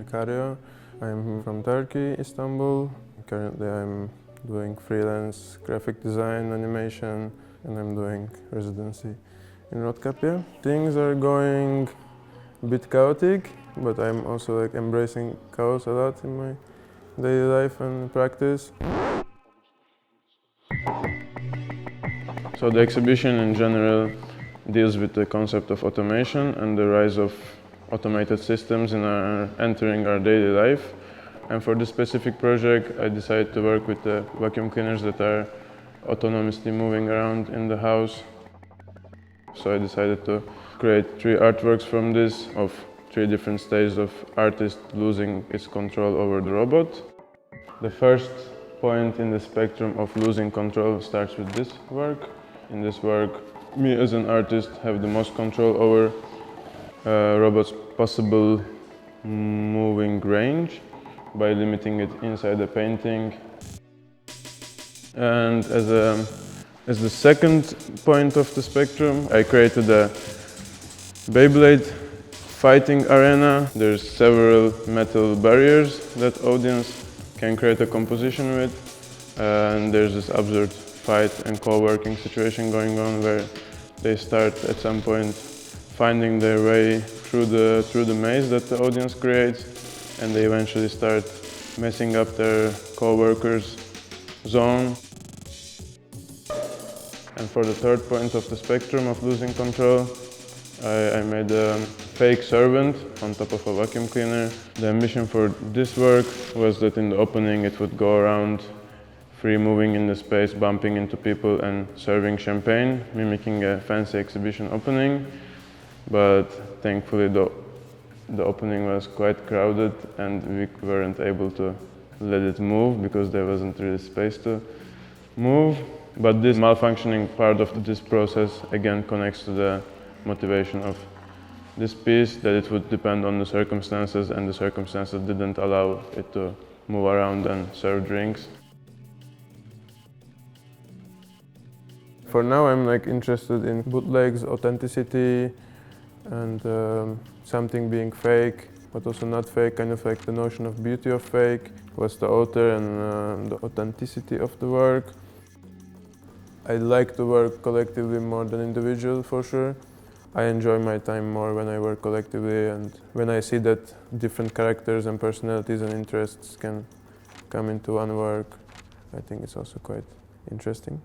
Karyo. I'm from Turkey, Istanbul. Currently I'm doing freelance graphic design, animation, and I'm doing residency in Roodkapje. Things are going a bit chaotic, but I'm also embracing chaos a lot in my daily life and practice. So the exhibition in general deals with the concept of automation and the rise of automated systems entering our daily life. And for this specific project, I decided to work with the vacuum cleaners that are autonomously moving around in the house. So I decided to create 3 artworks from this, of 3 different stages of artist losing its control over the robot. The first point in the spectrum of losing control starts with this work. In this work, me as an artist have the most control over robot's possible moving range by limiting it inside the painting. And as the second point of the spectrum, I created a Beyblade fighting arena. There's several metal barriers that audience can create a composition with, and there's this absurd fight and co-working situation going on where they start at some point finding their way through the maze that the audience creates, and they eventually start messing up their co-workers' zone. And for the third point of the spectrum of losing control, I made a fake servant on top of a vacuum cleaner. The ambition for this work was that in the opening it would go around free moving in the space, bumping into people and serving champagne, mimicking a fancy exhibition opening. But thankfully the opening was quite crowded and we weren't able to let it move because there wasn't really space to move. But this malfunctioning part of this process again connects to the motivation of this piece, that it would depend on the circumstances, and the circumstances didn't allow it to move around and serve drinks. For now I'm interested in bootlegs, authenticity, and something being fake, but also not fake, kind of the notion of beauty of fake, was the author and the authenticity of the work. I like to work collectively more than individual, for sure. I enjoy my time more when I work collectively, and when I see that different characters and personalities and interests can come into one work, I think it's also quite interesting.